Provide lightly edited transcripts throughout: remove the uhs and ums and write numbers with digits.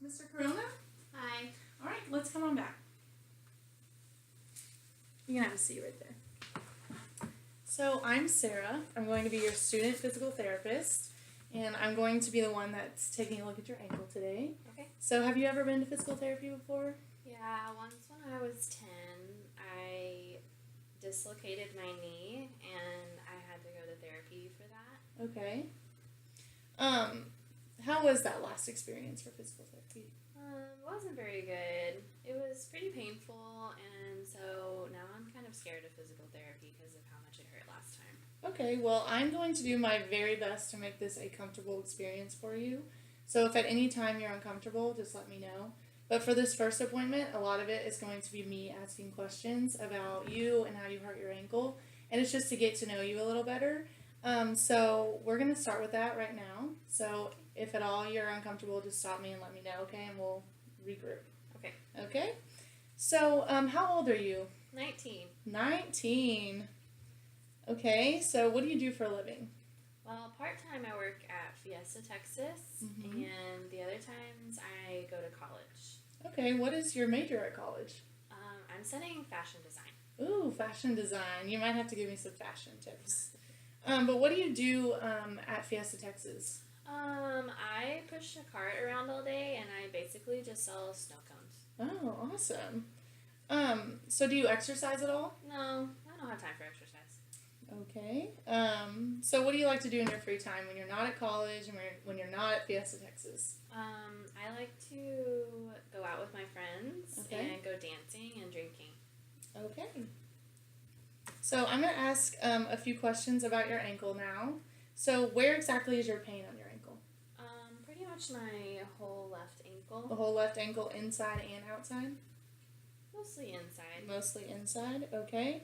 Mr. Corona? Hi. All right, let's come on back. You can have a seat right there. So I'm Sarah. I'm going to be your student physical therapist, and I'm going to be the one that's taking a look at your ankle today. Okay. So have you ever been to physical therapy before? Yeah, once when I was 10, I dislocated my knee, and I had to go to therapy for that. Okay. How was that last experience for physical therapy? It wasn't very good. It was pretty painful, and so now I'm kind of scared of physical therapy because of how much it hurt last time. Okay, well, I'm going to do my very best to make this a comfortable experience for you. So if at any time you're uncomfortable, just let me know. But for this first appointment, a lot of it is going to be me asking questions about you and how you hurt your ankle. And it's just to get to know you a little better. So we're going to start with that right now. So if at all you're uncomfortable, just stop me and let me know, okay? And we'll regroup. Okay. Okay? So how old are you? 19. 19. Okay, so what do you do for a living? Well, part-time I work at Fiesta, Texas, and the other times I go to college. Okay, what is your major at college? I'm studying fashion design. Ooh, fashion design. You might have to give me some fashion tips. But what do you do at Fiesta, Texas? I push a cart around all day, and I basically just sell snow cones. Oh, awesome. So do you exercise at all? No, I don't have time for exercise. Okay. So what do you like to do in your free time when you're not at college and when you're not at Fiesta, Texas? I like to go out with my friends and go dancing and drinking. Okay. So I'm going to ask a few questions about your ankle now. So where exactly is your pain on your ankle? Pretty much my whole left ankle. The whole left ankle, inside and outside? Mostly inside. Mostly inside, okay.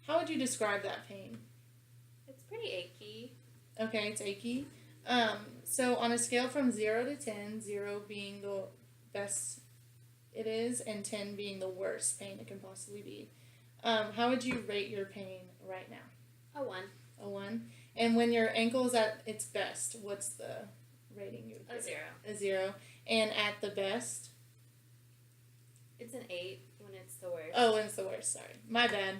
How would you describe that pain? It's pretty achy. Okay, it's achy. So on a scale from 0 to 10, 0 being the best it is, and 10 being the worst pain it can possibly be, how would you rate your pain right now? A 1. A 1. And when your ankle is at its best, what's the rating you would give? A 0. A 0. And at the best? It's an 8 when it's the worst. Oh, when it's the worst, sorry. My bad.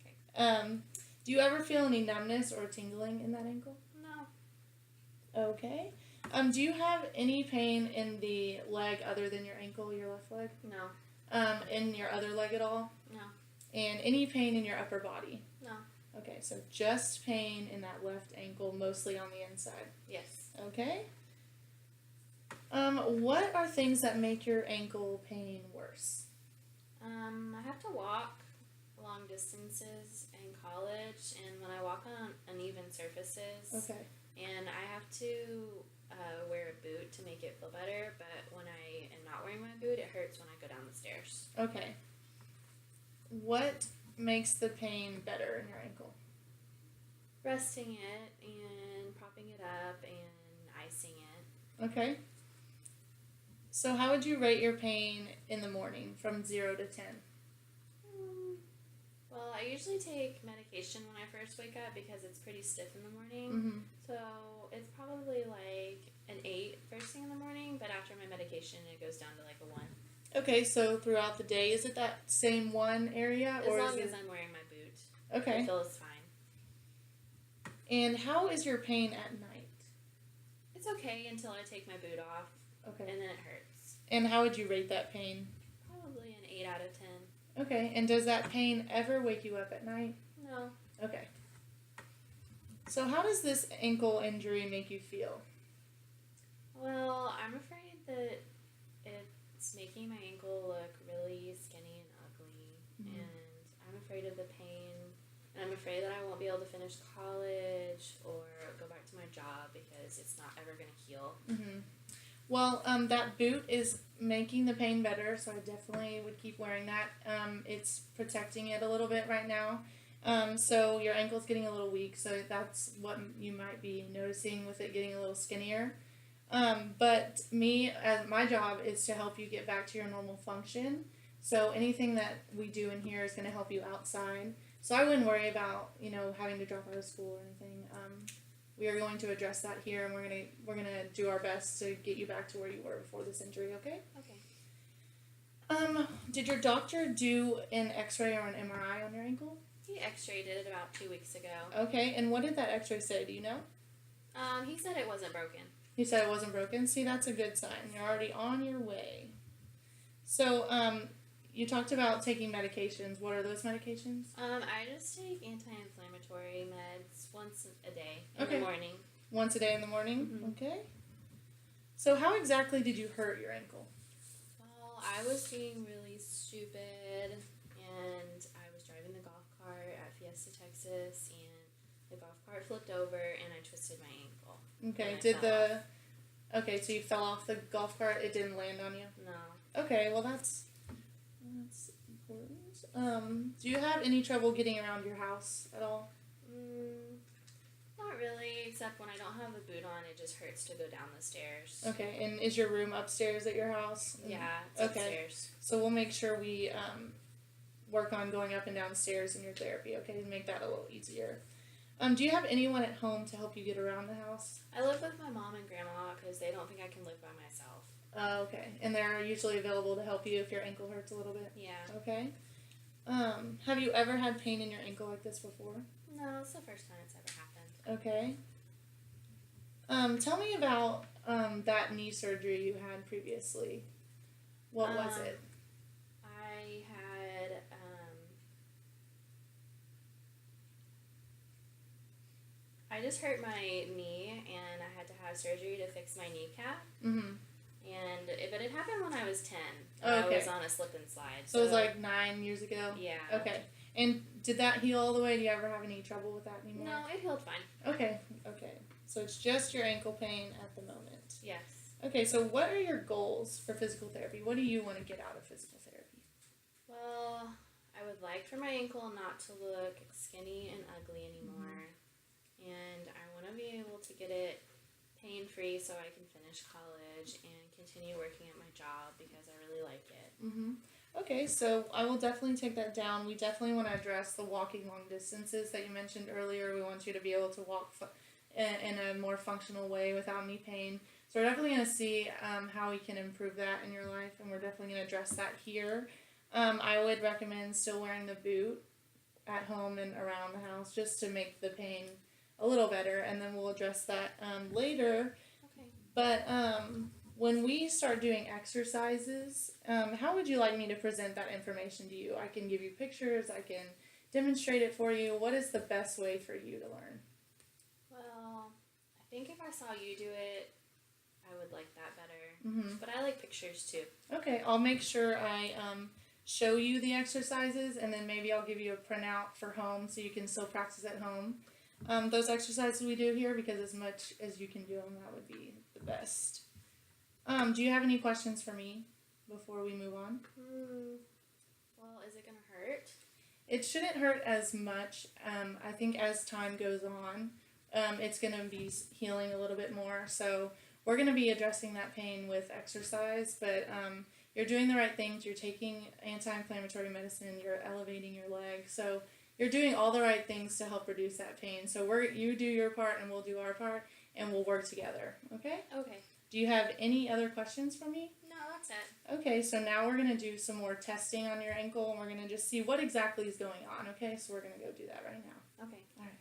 Okay. Do you ever feel any numbness or tingling in that ankle? No. Okay. Do you have any pain in the leg other than your ankle, your left leg? No. In your other leg at all? No. And any pain in your upper body? No. Okay, so just pain in that left ankle, mostly on the inside. Yes. Okay. What are things that make your ankle pain worse? I have to walk long distances in college, and when I walk on uneven surfaces, and I have to wear a boot to make it feel better, but when I am not wearing my boot, it hurts when I go down the stairs. Okay. What makes the pain better in your ankle? Resting it and propping it up and icing it. Okay. So how would you rate your pain in the morning from 0 to 10? Well, I usually take medication when I first wake up because it's pretty stiff in the morning. Mm-hmm. So it's probably like an 8 first thing in the morning, but after my medication, it goes down to like a 1. Okay, so throughout the day, is it that same one area? As long as I'm wearing my boot. Okay. I feel it's fine. And how is your pain at night? It's okay until I take my boot off. Okay. And then it hurts. And how would you rate that pain? Probably an 8 out of 10. Okay, and does that pain ever wake you up at night? No. Okay. So how does this ankle injury make you feel? Well, I'm afraid that it's making my ankle look really skinny and ugly, and I'm afraid of the pain, and I'm afraid that I won't be able to finish college or go back to my job because it's not ever going to heal. Mm-hmm. Well, that boot is making the pain better, so I definitely would keep wearing that. It's protecting it a little bit right now. So your ankle's getting a little weak, so that's what you might be noticing with it getting a little skinnier. But my job is to help you get back to your normal function. So anything that we do in here is going to help you outside. So I wouldn't worry about, having to drop out of school or anything. we are going to address that here, and we're gonna do our best to get you back to where you were before this injury. Okay. Okay. Did your doctor do an X-ray or an MRI on your ankle? He x-rayed it about 2 weeks ago. Okay, and what did that X-ray say? Do you know? He said it wasn't broken. He said it wasn't broken. See, that's a good sign. You're already on your way. So, you talked about taking medications. What are those medications? I just take anti-inflammatory meds once a day in Okay. the morning. Once a day in the morning? Mhm. Okay. So how exactly did you hurt your ankle? Well, I was being really stupid, and I was driving the golf cart at Fiesta, Texas, and the golf cart flipped over, and I twisted my ankle. Okay, And I fell off. Okay, so you fell off the golf cart, it didn't land on you? No. Okay, well that's important. Do you have any trouble getting around your house at all? Not really, except when I don't have a boot on, it just hurts to go down the stairs. Okay, and is your room upstairs at your house? Yeah, it's Okay. upstairs. So we'll make sure we work on going up and down stairs in your therapy, okay, to make that a little easier. Do you have anyone at home to help you get around the house? I live with my mom and grandma because they don't think I can live by myself. Okay, and they're usually available to help you if your ankle hurts a little bit? Yeah. Okay. Have you ever had pain in your ankle like this before? No, it's the first time it's ever happened. Okay. Tell me about that knee surgery you had previously. What was it? I had, I just hurt my knee, and I had to have surgery to fix my kneecap. Mm-hmm. But it happened when I was 10. Okay. I was on a slip and slide. So it was like 9 years ago? Yeah. Okay. And did that heal all the way? Do you ever have any trouble with that anymore? No, it healed fine. Okay. So it's just your ankle pain at the moment. Yes. Okay, so what are your goals for physical therapy? What do you want to get out of physical therapy? Well, I would like for my ankle not to look skinny and ugly anymore. Mm-hmm. And I want to be able to get it pain-free so I can finish college and continue working at my job because I really like it. Mm-hmm. Okay, so I will definitely take that down. We definitely want to address the walking long distances that you mentioned earlier. We want you to be able to walk in a more functional way without knee pain. So we're definitely going to see how we can improve that in your life, and we're definitely going to address that here. I would recommend still wearing the boot at home and around the house just to make the pain a little better, and then we'll address that later. Okay. But when we start doing exercises, how would you like me to present that information to you? I can give you pictures, I can demonstrate it for you. What is the best way for you to learn? Well, I think if I saw you do it, I would like that better. Mm-hmm. But I like pictures too. Okay, I'll make sure I show you the exercises, and then maybe I'll give you a printout for home so you can still practice at home. Those exercises we do here, because as much as you can do them, that would be the best. Do you have any questions for me before we move on? Well, is it going to hurt? It shouldn't hurt as much. I think as time goes on, it's going to be healing a little bit more. So we're going to be addressing that pain with exercise, but you're doing the right things. You're taking anti-inflammatory medicine. You're elevating your leg. So you're doing all the right things to help reduce that pain. So you do your part, and we'll do our part, and we'll work together. Okay? Okay. Do you have any other questions for me? No, that's it. Okay, so now we're going to do some more testing on your ankle, and we're going to just see what exactly is going on, okay? So we're going to go do that right now. Okay. All right.